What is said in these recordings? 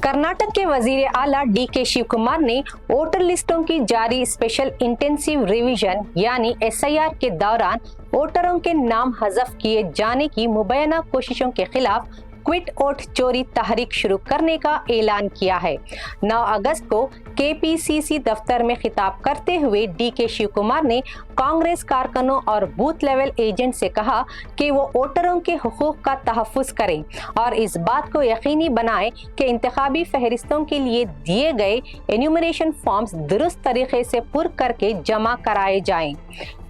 कर्नाटक के वजीर आला डी.के. शिव कुमार ने वोटर लिस्टों की जारी स्पेशल इंटेंसिव रिवीजन यानी SIR के दौरान वोटरों के नाम हज़फ किए जाने की मुबैना कोशिशों के खिलाफ क्विट वोट चोरी तहरीक शुरू करने का ऐलान किया है। 9 अगस्त को KPCC दफ्तर में खिताब करते हुए डी.के. शिव कुमार ने कांग्रेस कारकुनों और बूथ लेवल एजेंट से कहा कि वो वोटरों के हुकूक का तहफ़्फ़ुज़ करें और इस बात को यकीनी बनाएं कि इंतखाबी फहरिस्तों के लिए दिए गए एन्यूमरेशन फॉर्म्स दुरुस्त तरीके से पुर करके जमा कराए जाएं।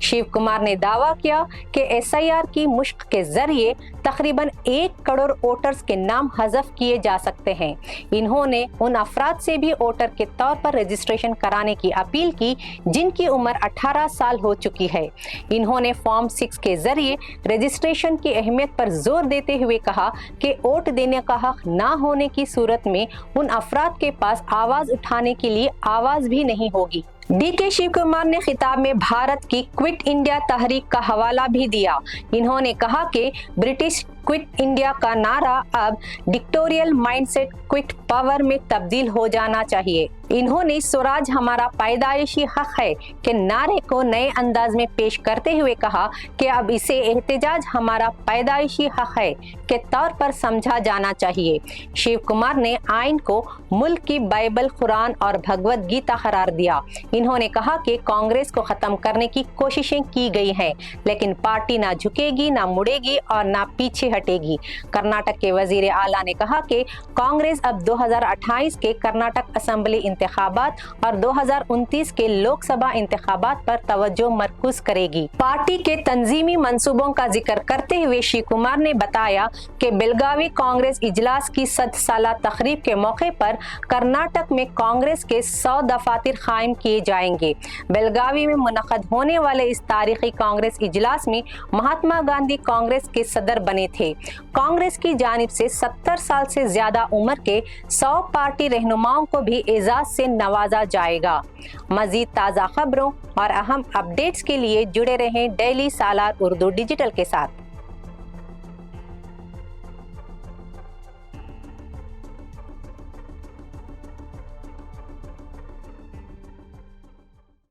शिव कुमार ने दावा किया कि SIR की मुश्क के जरिए तकरीबन 1 करोड़ वोटर्स के नाम हज़फ किए जा सकते हैं। इन्होंने उन अफराद से भी वोटर के तौर पर रजिस्ट्रेशन कराने की अपील की जिनकी उम्र 18 साल हो चुकी है। इन्होंने फॉर्म 6 के जरिए रजिस्ट्रेशन की अहमियत पर जोर देते हुए कहा कि वोट देने का हक ना होने की सूरत में उन अफराद के पास आवाज उठाने के लिए आवाज भी नहीं होगी। डी.के. शिव कुमार ने खिताब में भारत की क्विट इंडिया तहरीक का हवाला भी दिया। इन्होंने कहा कि ब्रिटिश क्विट इंडिया का नारा अब डिक्टोरियल माइंडसेट क्विट पावर में तब्दील हो जाना चाहिए। इन्होंने स्वराज हमारा पैदाइशी हक है के नारे को नए अंदाज में पेश करते हुए कहा कि अब इसे एहतजाज हमारा पैदाइशी हक है के तौर पर समझा जाना चाहिए। शिव कुमार ने आइन को मुल्क की बाइबल, कुरान और भगवत गीता करार दिया। इन्होंने कहा कि कांग्रेस को खत्म करने की कोशिशें की गई हैं, लेकिन पार्टी ना झुकेगी, ना मुड़ेगी और ना पीछे हटेगी। कर्नाटक के वजीर आला ने कहा कि कांग्रेस अब 2028 के कर्नाटक असेंबली इंतखाबात और 2029 के लोकसभा इंतखाबात पर तवज्जो मरकूज करेगी। पार्टी के तंजीमी मंसूबों का जिक्र करते हुए शिव कुमार ने बताया कि बेलगावी कांग्रेस इजलास की 100 साला तकरीब के मौके पर कर्नाटक में कांग्रेस के 100 दफातर कायम किए जाएंगे। बेलगावी में मुनक़द होने वाले इस तारीखी कांग्रेस इजलास में महात्मा गांधी कांग्रेस के सदर बने थे। कांग्रेस की जानिब से 70 साल से ज्यादा उम्र के 100 पार्टी रहनुमाओं को भी एजाज से नवाजा जाएगा। मजीद ताज़ा खबरों और अहम अपडेट्स के लिए जुड़े रहें डेली सालार उर्दू डिजिटल के साथ।